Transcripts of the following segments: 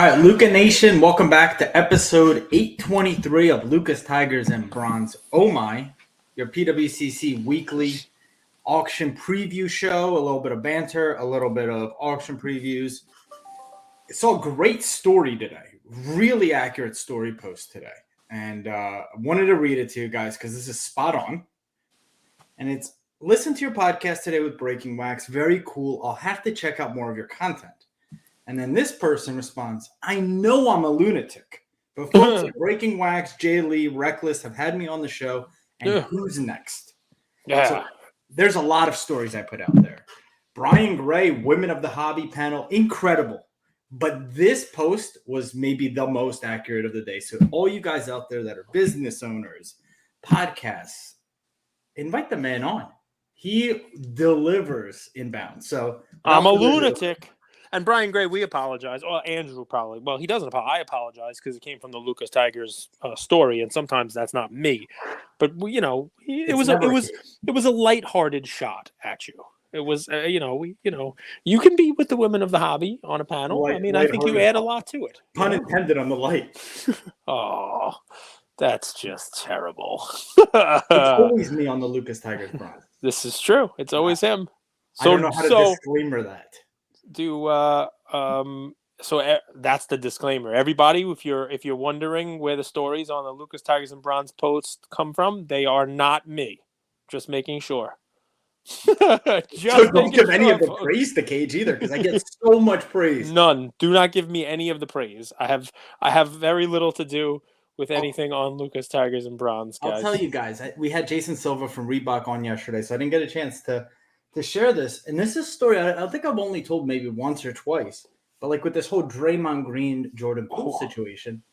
right, Luca Nation, welcome back to episode 823 of Lucas Tigers and Bronze. Oh my, your PWCC weekly auction preview show. A little bit of banter, a little bit of auction previews. I saw a great story today, really accurate story post today. And I wanted to read it to you guys because this is spot on. And it's listen to your podcast today with Breaking Wax. Very cool. I'll have to check out more of your content. And then this person responds, I know I'm a lunatic. But folks at Breaking Wax, Jay Lee, Reckless have had me on the show. And who's next? Yeah. So there's a lot of stories I put out there. Brian Gray, Women of the Hobby panel, incredible. But this post was maybe the most accurate of the day. So all you guys out there that are business owners, podcasts, invite the man on. He delivers inbound. So I'm a lunatic. And Brian Gray, we apologize. Or Andrew probably. Well, he doesn't apologize. I apologize because it came from the Lucas Tigers story, and sometimes that's not me. But it was a lighthearted shot at you. It was you can be with the women of the hobby on a panel. I think you add a lot to it. Pun intended on the light. Oh, that's just terrible. It's always me on the Lucas Tigers Bronze. This is true. It's always him. I don't know how to disclaimer that. So that's the disclaimer. Everybody, if you're wondering where the stories on the Lucas Tigers and Bronze post come from, they are not me. Just making sure. So don't give any of the praise to Cage either, because I get so much praise. None. Do not give me any of the praise. I have very little to do with anything on Lucas Tigers and Bronze, guys. I'll tell you guys, we had Jason Silva from Reebok on yesterday, so I didn't get a chance to share this. And this is a story I think I've only told maybe once or twice. But like with this whole Draymond Green, Jordan Poole situation,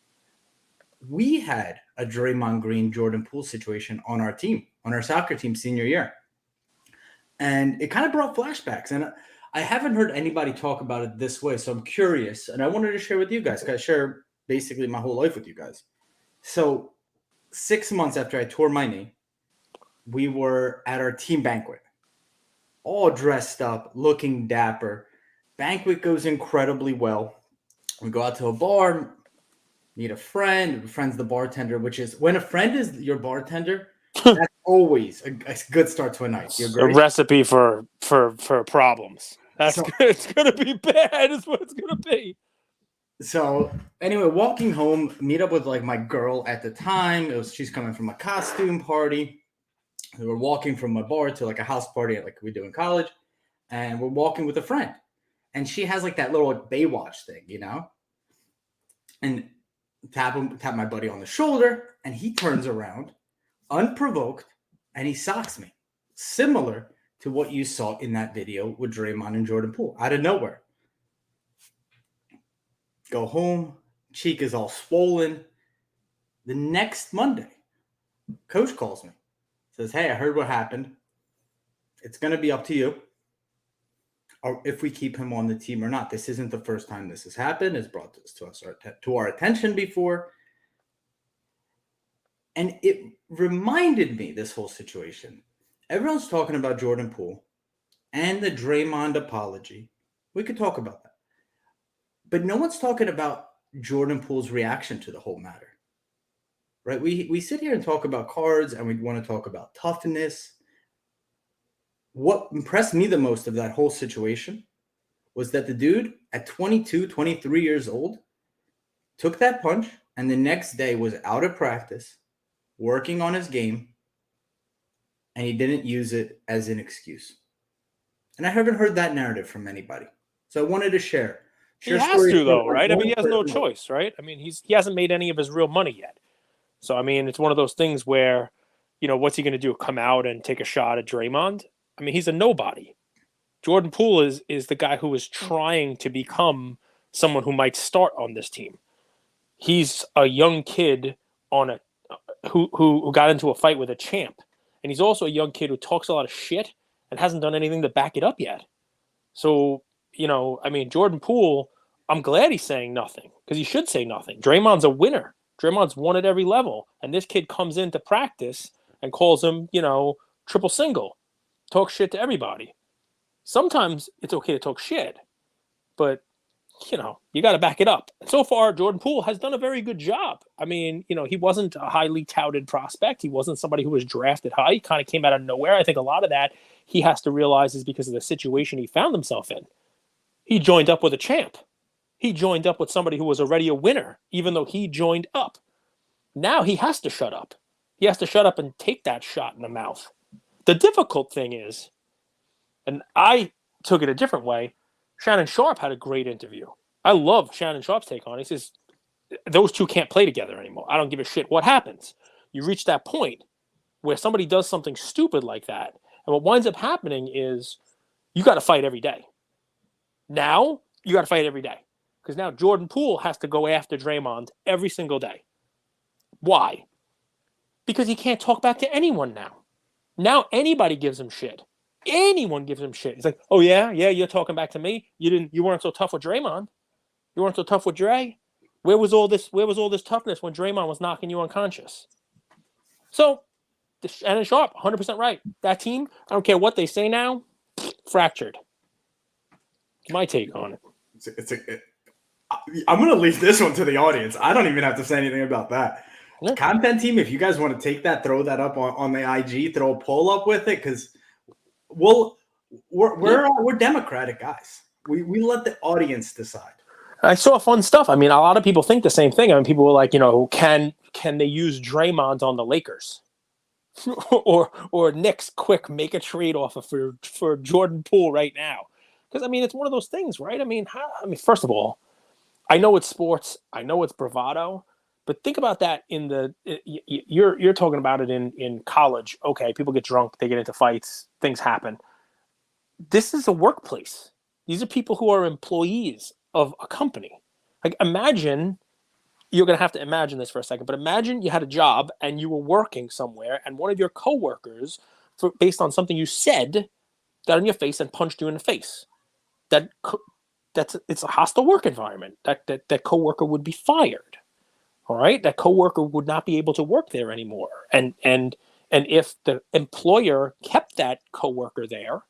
we had a Draymond Green, Jordan Poole situation on our team, on our soccer team senior year. And it kind of brought flashbacks. And I haven't heard anybody talk about it this way. So I'm curious. And I wanted to share with you guys, because I share basically my whole life with you guys. So 6 months after I tore my knee, we were at our team banquet, all dressed up, looking dapper. Banquet goes incredibly well. We go out to a bar, meet a friend's the bartender, which is when a friend is your bartender, that's always a good start to a night. A recipe for problems. It's gonna be bad, is what it's gonna be. So anyway, walking home, meet up with like my girl at the time. She's coming from a costume party. We were walking from a bar to like a house party like we do in college. And we're walking with a friend. And she has like that little Baywatch thing, and tap my buddy on the shoulder, and he turns around, unprovoked, and he socks me. Similar to what you saw in that video with Draymond and Jordan Poole, out of nowhere. Go home, cheek is all swollen. The next Monday, coach calls me, says, hey, I heard what happened. It's going to be up to you, or if we keep him on the team or not. This isn't the first time this has happened. It's brought this to our attention before. And it reminded me, this whole situation. Everyone's talking about Jordan Poole and the Draymond apology. We could talk about that. But no one's talking about Jordan Poole's reaction to the whole matter. Right? We sit here and talk about cards, and we want to talk about toughness. What impressed me the most of that whole situation was that the dude at 22, 23 years old took that punch, and the next day was out of practice, working on his game, and he didn't use it as an excuse. And I haven't heard that narrative from anybody. So I wanted to share. He has to, though, right? I mean, he has no choice, right? I mean, he hasn't made any of his real money yet. So, I mean, it's one of those things where, what's he going to do? Come out and take a shot at Draymond? I mean, he's a nobody. Jordan Poole is the guy who is trying to become someone who might start on this team. He's a young kid who got into a fight with a champ. And he's also a young kid who talks a lot of shit and hasn't done anything to back it up yet. So, I mean, Jordan Poole, I'm glad he's saying nothing, because he should say nothing. Draymond's a winner. Draymond's won at every level. And this kid comes into practice and calls him, triple single. Talk shit to everybody. Sometimes it's okay to talk shit, but you got to back it up. So far, Jordan Poole has done a very good job. I mean, he wasn't a highly touted prospect. He wasn't somebody who was drafted high. He kind of came out of nowhere. I think a lot of that he has to realize is because of the situation he found himself in. He joined up with a champ. He joined up with somebody who was already a winner, even though he joined up. Now he has to shut up. He has to shut up and take that shot in the mouth. The difficult thing is, and I took it a different way, Shannon Sharpe had a great interview. I love Shannon Sharpe's take on it. He says, those two can't play together anymore. I don't give a shit what happens. You reach that point where somebody does something stupid like that, and what winds up happening is you got to fight every day. Now, you got to fight every day. Because now Jordan Poole has to go after Draymond every single day. Why? Because he can't talk back to anyone now. Now anybody gives him shit. Anyone gives him shit. He's like, oh yeah, you're talking back to me. You weren't so tough with Draymond. You weren't so tough with Dre. Where was all this toughness when Draymond was knocking you unconscious? So, Shannon Sharpe, 100% right. That team, I don't care what they say now, fractured. My take on it. I'm going to leave this one to the audience. I don't even have to say anything about that. Yeah. Content team, if you guys want to take that, throw that up on the IG, throw a poll up with it, because we're democratic guys. We let the audience decide. I saw fun stuff. I mean, a lot of people think the same thing. I mean, people were like, can they use Draymond on the Lakers? or Knicks quick make a trade offer for Jordan Poole right now? Because I mean, it's one of those things, right? I mean, first of all, I know it's sports, I know it's bravado, but think about that you're talking about it in college. Okay, people get drunk, they get into fights, things happen. This is a workplace. These are people who are employees of a company. Like, imagine, you're going to have to imagine this for a second, but imagine you had a job and you were working somewhere and one of your coworkers, based on something you said, got in your face and punched you in the face. It's a hostile work environment. That coworker would be fired. All right, that coworker would not be able to work there anymore. And if the employer kept that coworker there,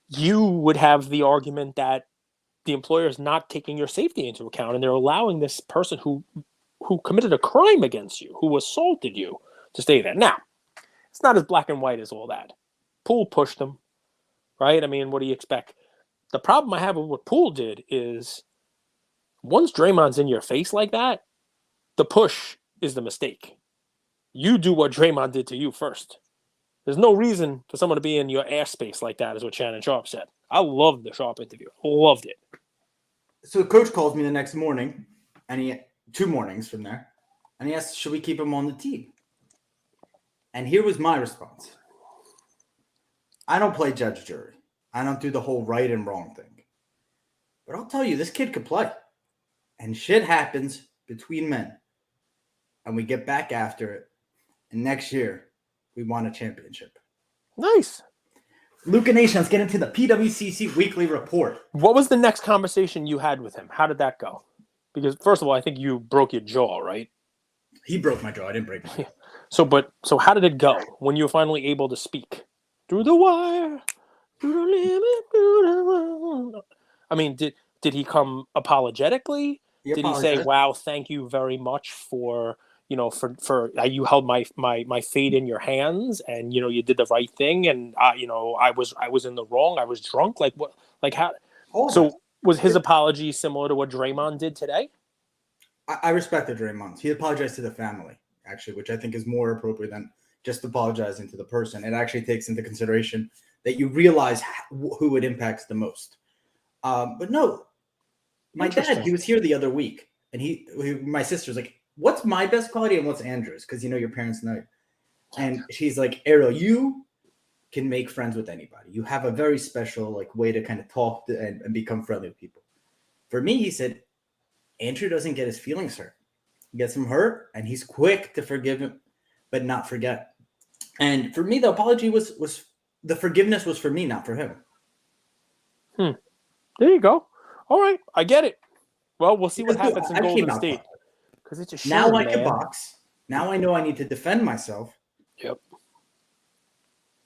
you would have the argument that the employer is not taking your safety into account, and they're allowing this person who committed a crime against you, who assaulted you, to stay there. Now, it's not as black and white as all that. Poole pushed him, right? I mean, what do you expect? The problem I have with what Poole did is once Draymond's in your face like that, the push is the mistake. You do what Draymond did to you first. There's no reason for someone to be in your ass space like that, is what Shannon Sharpe said. I loved the Sharpe interview. Loved it. So the coach calls me the next morning, and 2 mornings from there, and he asked, should we keep him on the team? And here was my response. I don't play judge jury. I don't do the whole right and wrong thing. But I'll tell you, this kid could play. And shit happens between men. And we get back after it. And next year, we won a championship. Nice. Luca Nation, let's get into the PWCC weekly report. What was the next conversation you had with him? How did that go? Because first of all, I think you broke your jaw, right? He broke my jaw. I didn't break my jaw. So how did it go when you were finally able to speak? Through the wire, through the limit, through the wire. I mean, did he come apologetically? Did he say, "Wow, thank you very much for you held my fate in your hands, and you did the right thing, and I was in the wrong. I was drunk." Like what? Like how? So was his apology similar to what Draymond did today? I respected Draymond's. He apologized to the family, actually, which I think is more appropriate than just apologizing to the person. It actually takes into consideration that you realize who it impacts the most. But no, my dad, he was here the other week, and my sister's like, what's my best quality and what's Andrew's? Because your parents know. And she's like, Ariel, you can make friends with anybody. You have a very special way to kind of talk and become friendly with people. For me, he said, Andrew doesn't get his feelings hurt. He gets him hurt, and he's quick to forgive him, but not forget. And for me, the apology was the forgiveness was for me, not for him. There you go. All right, I get it. Well, we'll see what happens in Golden State. Because it's a shame, now I can box. Now I know I need to defend myself. Yep.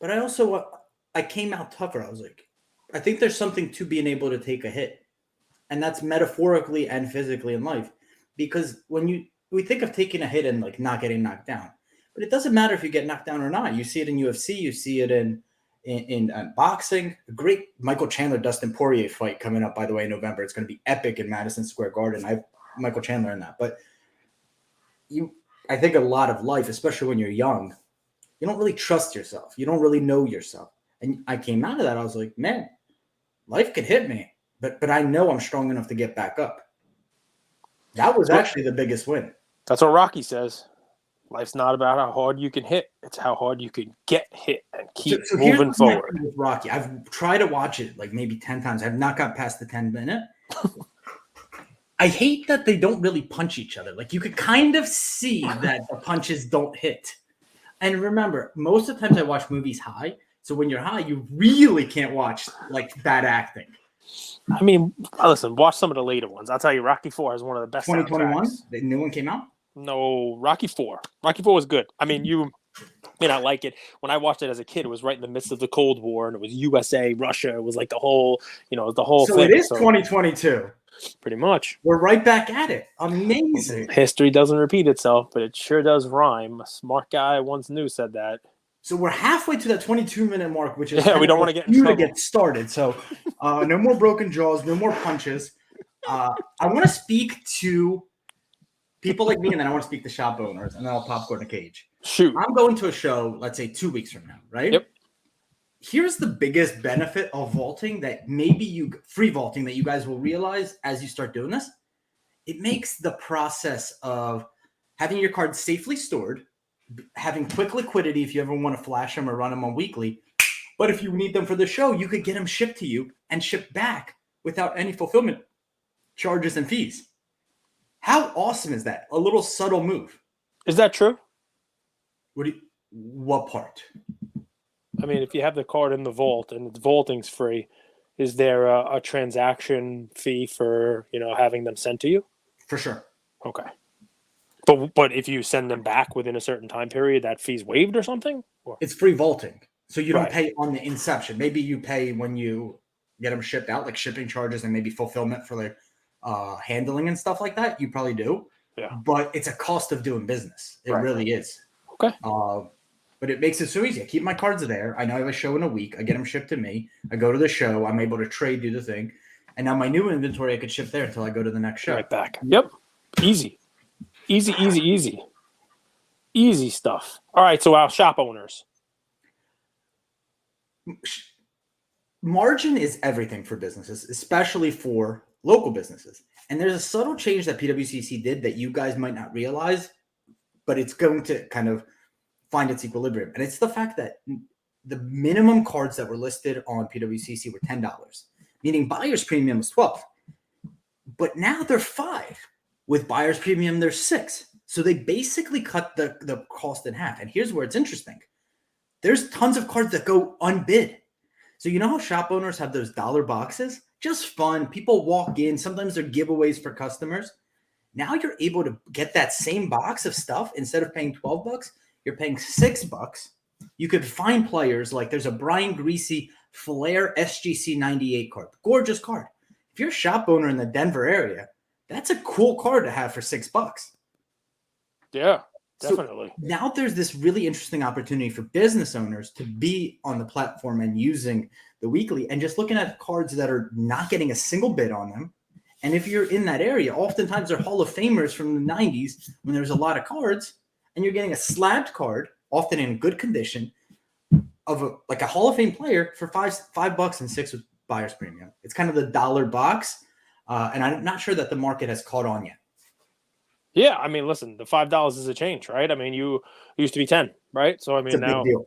But I also I came out tougher. I was like, I think there's something to being able to take a hit. And that's metaphorically and physically in life. Because we think of taking a hit and like not getting knocked down, but it doesn't matter if you get knocked down or not. You see it in UFC, you see it in boxing. A great Michael Chandler Dustin Poirier fight coming up, by the way, in November. It's going to be epic in Madison Square Garden. I have Michael Chandler in that, but I think a lot of life, especially when you're young, you don't really trust yourself. You don't really know yourself. And I came out of that. I was like, man, life could hit me, but I know I'm strong enough to get back up. That was actually the biggest win. That's what Rocky says. Life's not about how hard you can hit. It's how hard you can get hit and keep moving forward. With Rocky, I've tried to watch it like maybe 10 times. I've not got past the 10-minute. I hate that they don't really punch each other. Like you could kind of see that the punches don't hit. And remember, most of the times I watch movies high. So when you're high, you really can't watch like bad acting. I mean, listen, watch some of the later ones. I'll tell you, Rocky 4 is one of the best. 2021? The new one came out? No, Rocky 4. Rocky 4 was good. I mean, you may not like it. When I watched it as a kid, it was right in the midst of the Cold War, and it was USA, Russia. It was like the whole thing. So it is 2022. Pretty much. We're right back at it. Amazing. History doesn't repeat itself, but it sure does rhyme. A smart guy I once knew said that. So we're halfway to that 22-minute mark, which is we don't want to get in trouble. To get started. So no more broken jaws, no more punches. I want to speak to people like me, and then I want to speak to shop owners, and then I'll popcorn a cage. Shoot. I'm going to a show, let's say 2 weeks from now, right? Yep. Here's the biggest benefit of vaulting that free vaulting that you guys will realize as you start doing this. It makes the process of having your cards safely stored, having quick liquidity if you ever want to flash them or run them on weekly. But if you need them for the show, you could get them shipped to you and shipped back without any fulfillment charges and fees. How awesome is that? A little subtle move. Is that true? What part? I mean, if you have the card in the vault and the vaulting's free, is there a transaction fee for, having them sent to you? For sure. Okay. But if you send them back within a certain time period, that fee's waived or something? Or? It's free vaulting. So you don't pay on the inception. Maybe you pay when you get them shipped out, like shipping charges and maybe fulfillment for like handling and stuff like that. You probably do. Yeah. But it's a cost of doing business. It really is. Okay. But it makes it so easy. I keep my cards there. I know I have a show in a week. I get them shipped to me. I go to the show. I'm able to trade, do the thing. And now my new inventory, I could ship there until I go to the next show. Right back. Yep. Easy. Easy stuff. All right. So our shop owners. Margin is everything for businesses, especially for local businesses. And there's a subtle change that PWCC did that you guys might not realize, but it's going to kind of find its equilibrium. And it's the fact that the minimum cards that were listed on PWCC were $10, meaning buyer's premium was $12. But now they're $5. With buyer's premium, they're $6. So they basically cut the cost in half. And here's where it's interesting. There's tons of cards that go unbid. So you know how shop owners have those dollar boxes? Just fun. People walk in. Sometimes they're giveaways for customers. Now you're able to get that same box of stuff. Instead of paying $12, you're paying $6. You could find players like there's a Brian Greasy Flair SGC 98 card. Gorgeous card. If you're a shop owner in the Denver area, that's a cool card to have for $6. Yeah, definitely. So now there's this really interesting opportunity for business owners to be on the platform and using the weekly and just looking at cards that are not getting a single bid on them. And if you're in that area, oftentimes they're Hall of Famers from the 90s when there's a lot of cards, and you're getting a slabbed card, often in good condition, of a Hall of Fame player for $5 and $6 with buyer's premium. It's kind of the dollar box. And I'm not sure that the market has caught on yet. Yeah, I mean, listen, the $5 is a change, right? I mean, you used to be 10, right? So I mean, now, big deal.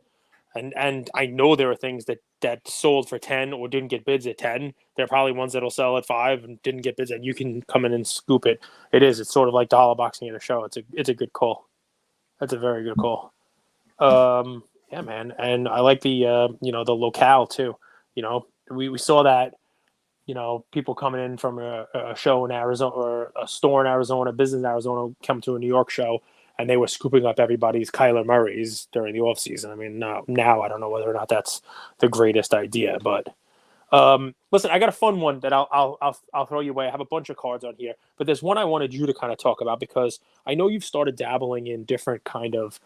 And I know there are things that sold for 10 or didn't get bids at 10. There are probably ones that'll sell at 5 and didn't get bids, and you can come in and scoop it. It's sort of like dollar boxing at a show. It's a good call. That's a very good call. Yeah, man, and I like the the locale too. We saw that. People coming in from a show in Arizona or a store in Arizona, business in Arizona, come to a New York show, and they were scooping up everybody's Kyler Murrays during the offseason. I mean, now I don't know whether or not that's the greatest idea, but Listen, I got a fun one that I'll throw you away. I have a bunch of cards on here, but there's one I wanted you to kind of talk about because I know you've started dabbling in different kind of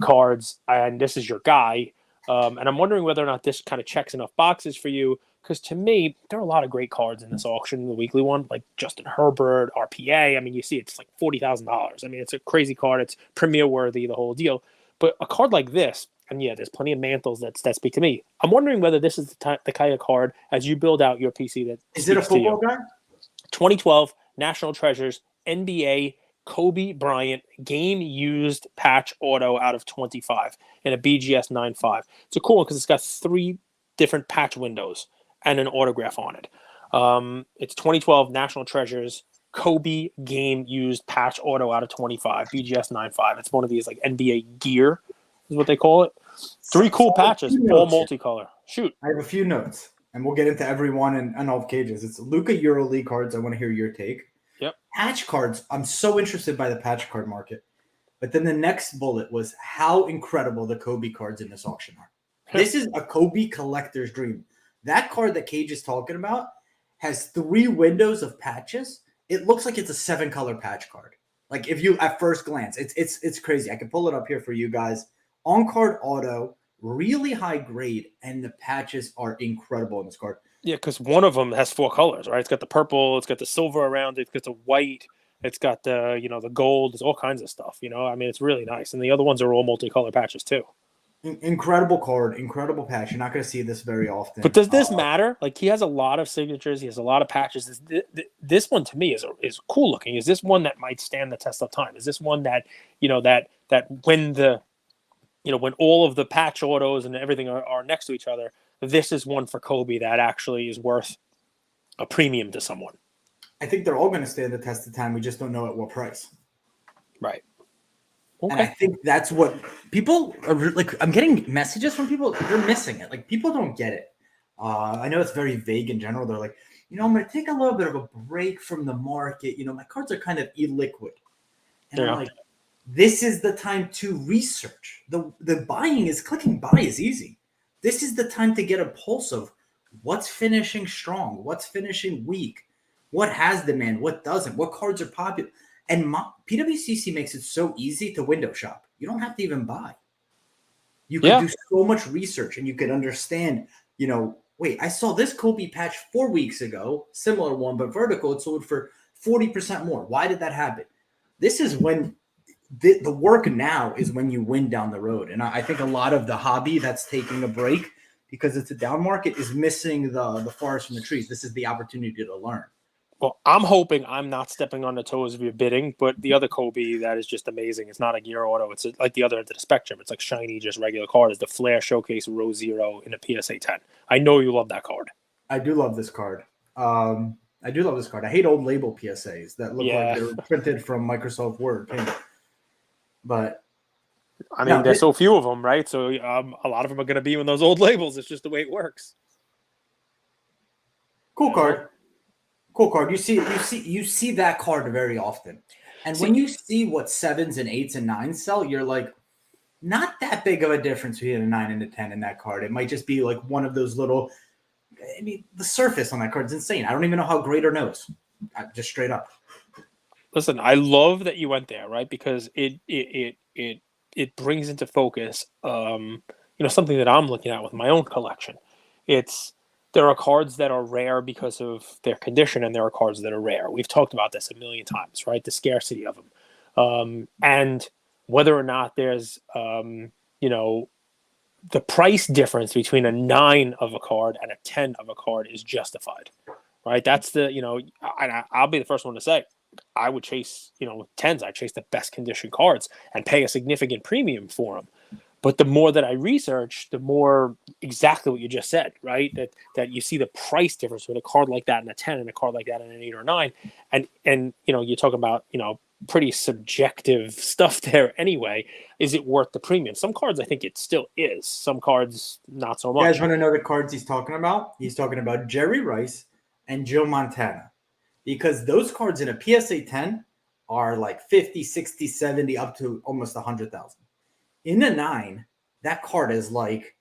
cards, and this is your guy. And I'm wondering whether or not this kind of checks enough boxes for you. Because to me, there are a lot of great cards in this auction, the weekly one, like Justin Herbert, RPA. I mean, you see it's like $40,000. I mean, it's a crazy card. It's premier worthy, the whole deal. But a card like this, and yeah, there's plenty of mantles that speak to me. I'm wondering whether this is the kind of card as you build out your PC that Is it a football guy? 2012 National Treasures NBA Kobe Bryant game used patch auto out of 25 in a BGS 9.5. It's a cool one because it's got 3 different patch windows and an autograph on it. It's 2012 National Treasures Kobe game used patch auto out of 25 BGS 9.5. It's one of these like NBA gear is what they call it. 3 cool patches, all multicolor. Shoot. I have a few notes, and we'll get into every one and all cages. It's Luka EuroLeague cards. I want to hear your take. Yep. Patch cards. I'm so interested by the patch card market. But then the next bullet was how incredible the Kobe cards in this auction are. This is a Kobe collector's dream. That card that Cage is talking about has 3 windows of patches. It looks like it's a 7-color patch card. Like if you at first glance, it's crazy. I can pull it up here for you guys. On-card auto, really high grade, and the patches are incredible in this card. Yeah, because one of them has 4 colors, right? It's got the purple, it's got the silver around it, it's got the white, it's got the the gold. There's all kinds of stuff. I mean, it's really nice, and the other ones are all multicolor patches too. Incredible card, incredible patch. You're not going to see this very often. But does this matter? Like he has a lot of signatures, he has a lot of patches. This one to me is cool looking. Is this one that might stand the test of time? Is this one that that when the when all of the patch autos and everything are next to each other, this is one for Kobe that actually is worth a premium to someone? I think they're all going to stand the test of time. We just don't know at what price. Right. Okay. And I think that's what people are like. I'm getting messages from people. They're missing it. Like people don't get it. I know it's very vague in general. They're like, I'm going to take a little bit of a break from the market. My cards are kind of illiquid. And I'm like, this is the time to research. The clicking buy is easy. This is the time to get a pulse of what's finishing strong, what's finishing weak, what has demand, what doesn't, what cards are popular. And PWCC makes it so easy to window shop. You don't have to even buy. You can do so much research and you can understand, wait, I saw this Kobe patch 4 weeks ago, similar one, but vertical, it sold for 40% more. Why did that happen? This is when the work now is when you win down the road. And I think a lot of the hobby that's taking a break because it's a down market is missing the forest from the trees. This is the opportunity to learn. Well, I'm hoping I'm not stepping on the toes of your bidding, but the other Kobe that is just amazing. It's not a gear auto. It's like the other end of the spectrum. It's like shiny, just regular card. Is the Flair Showcase Row 0 in a PSA 10. I know you love that card. I do love this card. I hate old label PSAs that look like they're printed from Microsoft Word. But I mean, there's so few of them, right? So a lot of them are going to be in those old labels. It's just the way it works. Cool card. Cool card. You see that card very often. And when you see what 7s and 8s and 9s sell, you're like, not that big of a difference between a 9 and a 10 in that card. It might just be like one of those little, the surface on that card is insane. I don't even know how great or knows. Just straight up. Listen, I love that you went there, right? Because it brings into focus, something that I'm looking at with my own collection. There are cards that are rare because of their condition, and there are cards that are rare. We've talked about this a million times, right? The scarcity of them. And whether or not there's, the price difference between a 9 of a card and a 10 of a card is justified, right? That's I'll be the first one to say, I would chase, 10s. I chase the best condition cards and pay a significant premium for them. But the more that I research, the more exactly what you just said, right? That you see the price difference with a card like that and a 10 and a card like that and an 8 or 9. And you're talking about, pretty subjective stuff there anyway. Is it worth the premium? Some cards, I think it still is. Some cards, not so much. You guys want to know the cards he's talking about? He's talking about Jerry Rice and Joe Montana. Because those cards in a PSA 10 are like 50, 60, 70, up to almost 100,000. In a 9, that card is like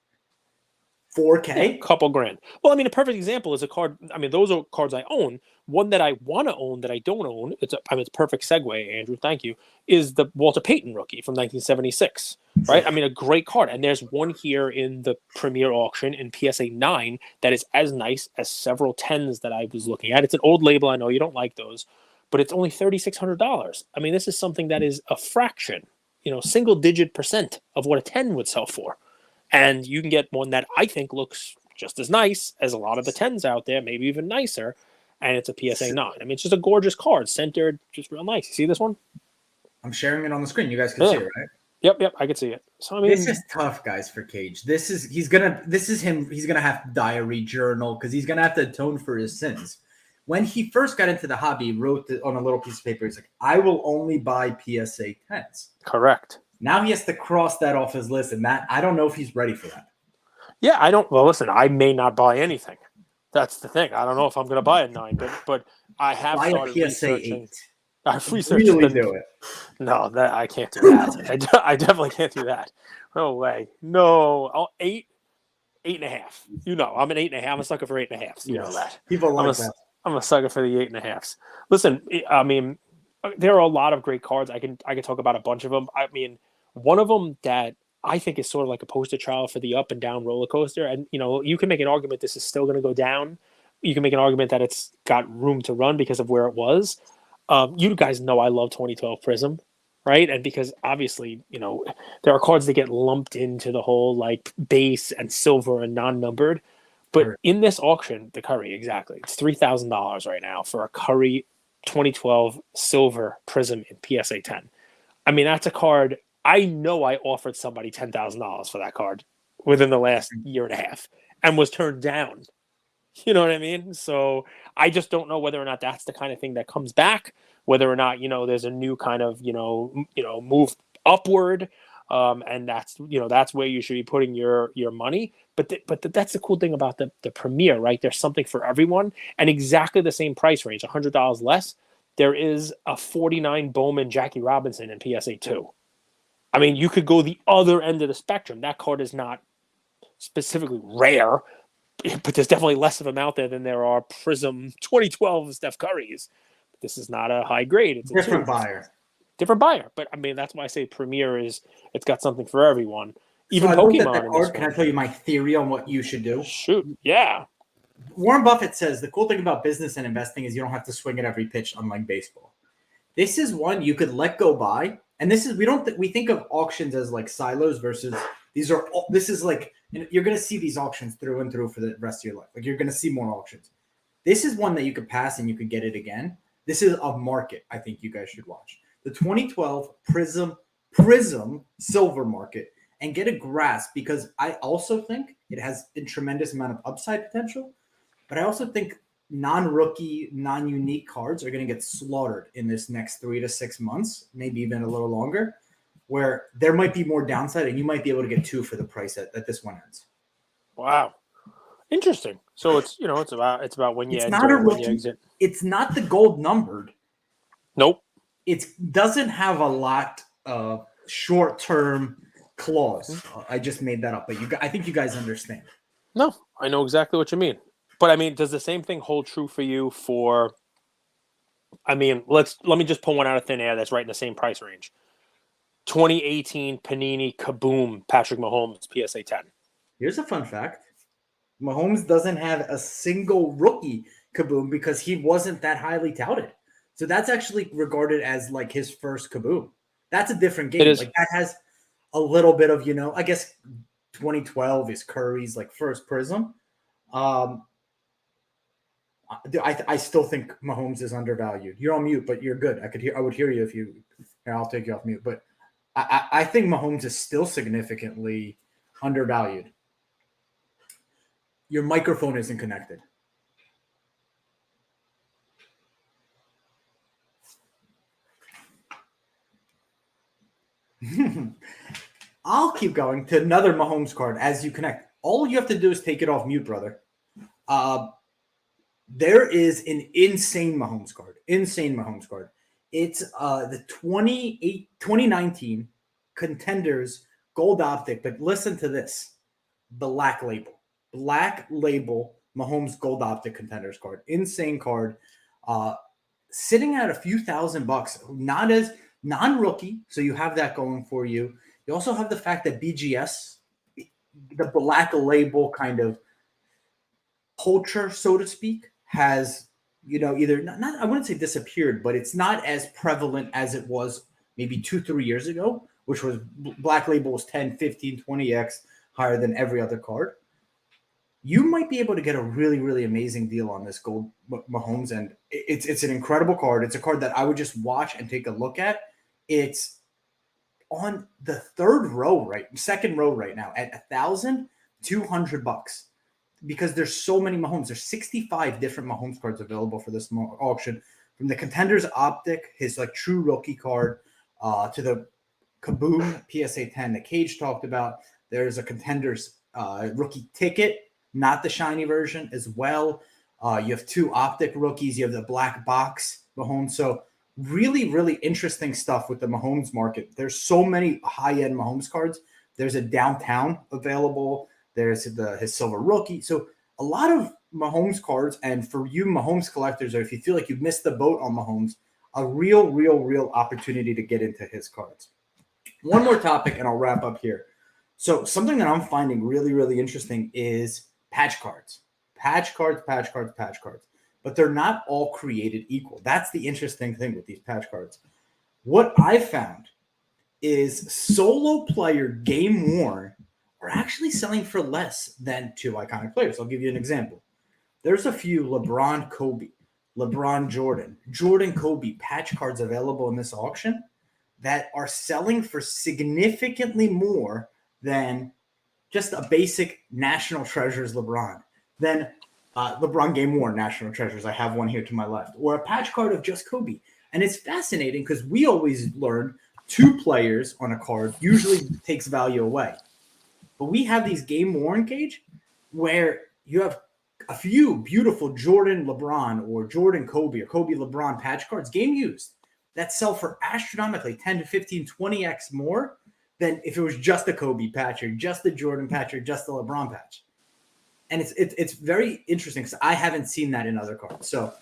4K? Yeah, a couple grand. Well, I mean, a perfect example is a card. I mean, those are cards I own. One that I want to own that I don't own. It's a perfect segue, Andrew. Thank you. Is the Walter Payton rookie from 1976, right? I mean, a great card. And there's one here in the Premier auction in PSA 9 that is as nice as several 10s that I was looking at. It's an old label. I know you don't like those, but it's only $3,600. I mean, this is something that is a fraction, single-digit % of what a 10 would sell for. And you can get one that I think looks just as nice as a lot of the 10s out there, maybe even nicer. And it's a PSA 9. I mean, it's just a gorgeous card, centered, just real nice. You see this one? I'm sharing it on the screen. You guys can see it, right? Yep, I can see it. So I mean, this is tough, guys, for Cage. He's gonna have to diary journal because he's gonna have to atone for his sins. When he first got into the hobby, he wrote on a little piece of paper, he's like, I will only buy PSA 10s. Correct. Now he has to cross that off his list, and Matt, I don't know if he's ready for that. Yeah, I don't. Well, listen, I may not buy anything. That's the thing. I don't know if I'm going to buy a 9, but I have buy started a PSA researching. 8. I've researched. Really do it. No, that I can't do that. I definitely can't do that. No way. No. Oh, 8, 8.5. I'm an 8.5. I'm a sucker for 8.5. You know that. People like that. I'm a sucker for the 8.5s. Listen, I mean, there are a lot of great cards. I can talk about a bunch of them. I mean, one of them that I think is sort of like a poster child for the up and down roller coaster. And, you can make an argument this is still going to go down. You can make an argument that it's got room to run because of where it was. You guys know I love 2012 Prism, right? And because obviously, there are cards that get lumped into the whole like base and silver and non-numbered. But in this auction, the Curry, exactly, it's $3,000 right now for a Curry 2012 silver Prism in PSA 10. I mean, that's a card. I know I offered somebody $10,000 for that card within the last year and a half and was turned down. You know what I mean? So I just don't know whether or not that's the kind of thing that comes back, whether or not, there's a new kind of, move upward. And that's where you should be putting your money. But that's the cool thing about the Premier, right? There's something for everyone, and exactly the same price range, $100 less. There is a 49 Bowman Jackie Robinson in PSA 2. I mean, you could go the other end of the spectrum. That card is not specifically rare, but there's definitely less of them out there than there are Prism 2012 Steph Currys. This is not a high grade. It's a different buyer. Different buyer. But I mean, that's why I say Premier it's got something for everyone. Even so Pokemon. Can I tell you my theory on what you should do? Shoot. Yeah. Warren Buffett says the cool thing about business and investing is you don't have to swing at every pitch, unlike baseball. This is one you could let go by. And this is, we think of auctions as like silos versus this is like, you're going to see these auctions through and through for the rest of your life. Like you're going to see more auctions. This is one that you could pass and you could get it again. This is a market I think you guys should watch. The 2012 Prism silver market, and get a grasp, because I also think it has a tremendous amount of upside potential, but I also think non-rookie, non-unique cards are going to get slaughtered in this next 3 to 6 months, maybe even a little longer, where there might be more downside and you might be able to get 2 for the price that this one ends. Wow. Interesting. So it's about when you it's enter, not a rookie, when you exit. It's not the gold numbered. Nope. It doesn't have a lot of short-term clause. I just made that up, but I think you guys understand. No, I know exactly what you mean. But I mean, does the same thing hold true for you for? I mean, let me just pull one out of thin air that's right in the same price range. 2018 Panini Kaboom Patrick Mahomes PSA 10. Here's a fun fact: Mahomes doesn't have a single rookie Kaboom because he wasn't that highly touted. So that's actually regarded as like his first Kaboom. That's a different game. Like that has a little bit of, I guess 2012 is Curry's like first Prism. I still think Mahomes is undervalued. You're on mute, but you're good. I would hear you if you. Here, I'll take you off mute. But I think Mahomes is still significantly undervalued. Your microphone isn't connected. I'll keep going to another Mahomes card as you connect. All you have to do is take it off mute, brother. There is an insane Mahomes card. It's the 2019 Contenders Gold Optic, but listen to this. Black label. Black Label Mahomes Gold Optic Contenders card. Insane card. Sitting at a few $1,000, not as non-rookie, so you have that going for you. You also have the fact that BGS, the Black Label kind of culture, so to speak, has, either not I wouldn't say disappeared, but it's not as prevalent as it was maybe 2-3 years ago, which was Black Label was 10, 15, 20x higher than every other card. You might be able to get a really, really amazing deal on this gold Mahomes, and it's an incredible card. It's a card that I would just watch and take a look at. It's on the second row right now at $1,200 because there's so many Mahomes. There's 65 different Mahomes cards available for this auction, from the Contenders Optic, his like true rookie card, to the Kaboom PSA 10 that Cage talked about. There's a Contenders rookie ticket, not the shiny version as well. You have 2 Optic rookies. You have the black box Mahomes. So really, really interesting stuff with the Mahomes market. There's so many high-end Mahomes cards. There's a downtown available. There's his silver rookie. So a lot of Mahomes cards. And for you Mahomes collectors, or if you feel like you've missed the boat on Mahomes, a real opportunity to get into his cards. One more topic, and I'll wrap up here. So something that I'm finding really, really interesting is patch cards. Patch cards. But they're not all created equal. That's the interesting thing with these patch cards. What I found is solo player game worn are actually selling for less than 2 iconic players. I'll give you an example. There's a few LeBron Kobe, LeBron Jordan, Jordan Kobe patch cards available in this auction that are selling for significantly more than just a basic National Treasures LeBron, than LeBron Game Worn National Treasures. I have one here to my left, or a patch card of just Kobe. And it's fascinating because we always learned 2 players on a card usually takes value away. But we have these game worn, Cage, where you have a few beautiful Jordan LeBron or Jordan Kobe or Kobe LeBron patch cards, game used, that sell for astronomically 10 to 15, 20x more than if it was just a Kobe patch or just the Jordan patch or just the LeBron patch. And it's very interesting because I haven't seen that in other cards. So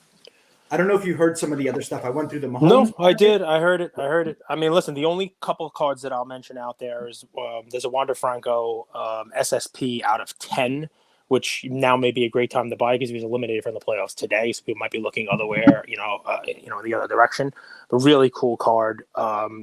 I don't know if you heard some of the other stuff. I went through the Mahomes. No, I did. I heard it. I mean, listen, the only couple of cards that I'll mention out there is there's a Wander Franco SSP out of 10, which now may be a great time to buy because he was eliminated from the playoffs today. So people might be looking otherwhere, in the other direction. But really cool card.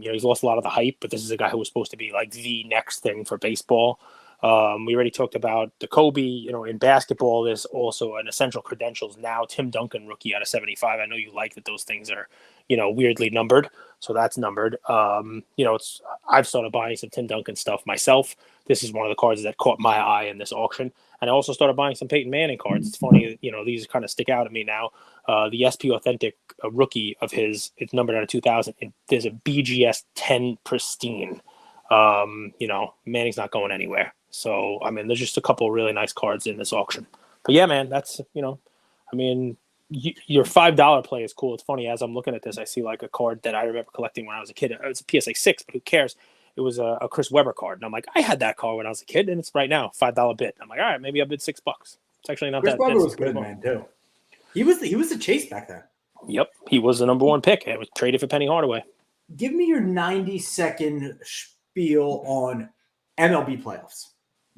He's lost a lot of the hype, but this is a guy who was supposed to be like the next thing for baseball. We already talked about the Kobe, in basketball, there's also an essential credentials now. Tim Duncan rookie out of 75. I know you like that those things are, weirdly numbered. So that's numbered. I've started buying some Tim Duncan stuff myself. This is one of the cards that caught my eye in this auction. And I also started buying some Peyton Manning cards. It's funny, these kind of stick out at me now. The SP Authentic rookie of his, it's numbered out of 2000. And there's a BGS 10 pristine. Manning's not going anywhere. So, I mean, there's just a couple of really nice cards in this auction. But yeah, man, that's, your $5 play is cool. It's funny, as I'm looking at this, I see like a card that I remember collecting when I was a kid. It was a PSA 6, but who cares? It was a Chris Webber card. And I'm like, I had that card when I was a kid, and it's right now, $5 bid. I'm like, all right, maybe I'll bid $6. It's actually not Chris that. Webber was good, man, too. He was the chase back then. Yep, he was the number 1 pick. It was traded for Penny Hardaway. Give me your 90-second spiel on MLB playoffs.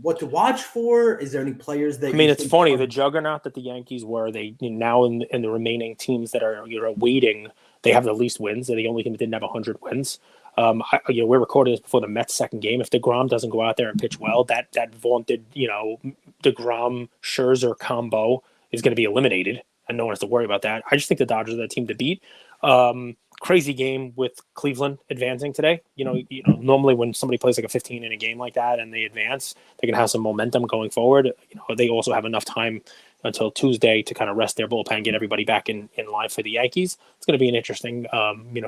What to watch for? Is there any players that? I mean, it's funny. The juggernaut that the Yankees were, they now in the remaining teams that are waiting, they have the least wins. They're the only team that didn't have 100 wins. We're recording this before the Mets' second game. If DeGrom doesn't go out there and pitch well, that vaunted DeGrom Scherzer combo is going to be eliminated, and no one has to worry about that. I just think the Dodgers are the team to beat. Crazy game with Cleveland advancing today. Normally when somebody plays like a 15 in a game like that and they advance, they're going to have some momentum going forward. They also have enough time until Tuesday to kind of rest their bullpen, get everybody back in line for the Yankees. It's going to be an interesting,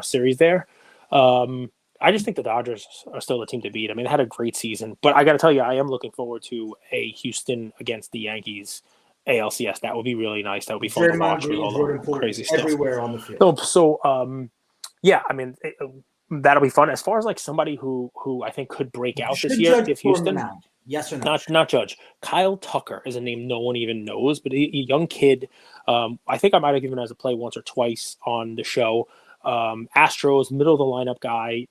series there. I just think the Dodgers are still the team to beat. I mean, they had a great season, but I got to tell you, I am looking forward to a Houston against the Yankees ALCS. That would be really nice. That would be fun to watch with all the crazy stuff everywhere on the field. Yeah, I mean, that'll be fun. As far as like somebody who I think could break out this year, if Houston, Yes or no? Not Judge. Kyle Tucker is a name no one even knows, but a young kid. I think I might have given as a play once or twice on the show. Astros, middle of the lineup guy,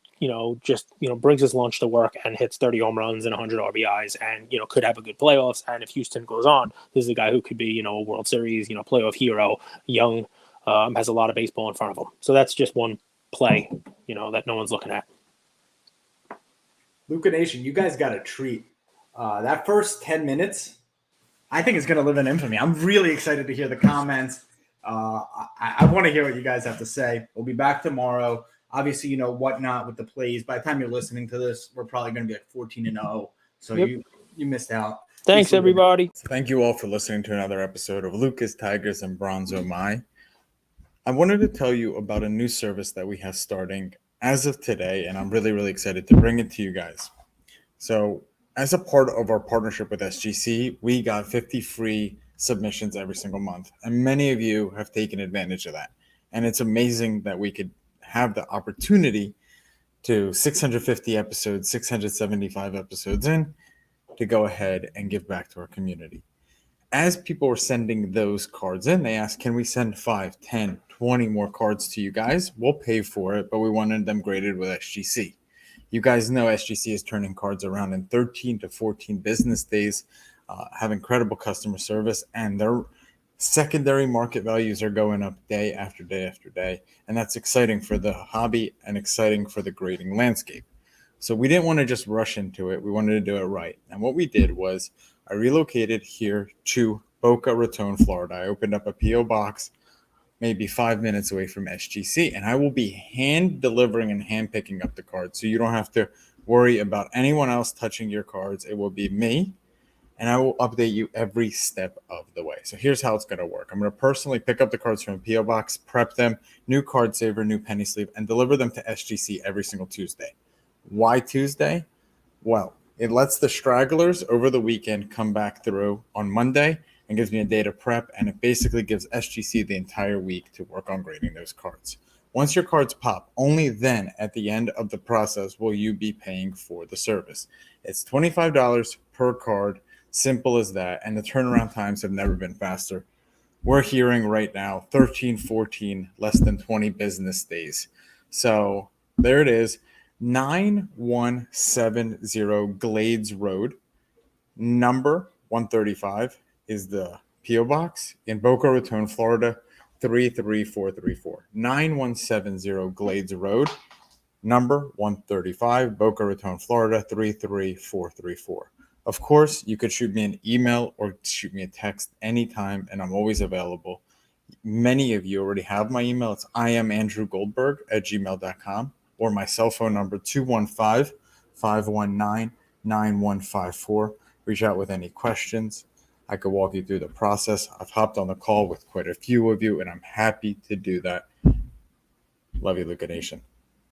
just brings his lunch to work and hits 30 home runs and 100 RBIs, and could have a good playoffs. And if Houston goes on, this is a guy who could be a World Series playoff hero. Young, has a lot of baseball in front of him. So that's just one play that no one's looking at. Luca Nation, you guys got a treat. That first 10 minutes, I think it's going to live in infamy. I'm really excited to hear the comments. I want to hear what you guys have to say. We'll be back tomorrow. Obviously, whatnot with the plays. By the time you're listening to this, we're probably going to be like 14-0. So Yep. you missed out. Thanks, everybody. So thank you all for listening to another episode of Lucas, Tigers, and Bronzo My. I wanted to tell you about a new service that we have starting as of today, and I'm really, really excited to bring it to you guys. So as a part of our partnership with SGC, we got 50 free submissions every single month. And many of you have taken advantage of that. And it's amazing that we could have the opportunity to 650 episodes, 675 episodes in, to go ahead and give back to our community. As people were sending those cards in, they asked, can we send 5, 10, 20 more cards to you guys? We'll pay for it, but we wanted them graded with SGC. You guys know SGC is turning cards around in 13 to 14 business days, have incredible customer service, and their secondary market values are going up day after day after day. And that's exciting for the hobby and exciting for the grading landscape. So we didn't want to just rush into it. We wanted to do it right. And what we did was I relocated here to Boca Raton, Florida. I opened up a P.O. box maybe 5 minutes away from SGC, and I will be hand delivering and hand picking up the cards. So you don't have to worry about anyone else touching your cards. It will be me, and I will update you every step of the way. So here's how it's going to work. I'm going to personally pick up the cards from a P.O. box, prep them, new card saver, new penny sleeve, and deliver them to SGC every single Tuesday. Why Tuesday? Well, it lets the stragglers over the weekend come back through on Monday and gives me a day to prep, and it basically gives SGC the entire week to work on grading those cards. Once your cards pop, only then at the end of the process will you be paying for the service. It's $25 per card, simple as that, and the turnaround times have never been faster. We're hearing right now 13, 14, less than 20 business days. So there it is, 9170 Glades Road, number 135 is the P.O. Box in Boca Raton, Florida, 33434. 9170 Glades Road, number 135, Boca Raton, Florida, 33434. Of course, you could shoot me an email or shoot me a text anytime, and I'm always available. Many of you already have my email. It's iamandrewgoldberg@gmail.com, or my cell phone number, 215-519-9154. Reach out with any questions. I could walk you through the process. I've hopped on the call with quite a few of you, and I'm happy to do that. Love you, Luca Nation.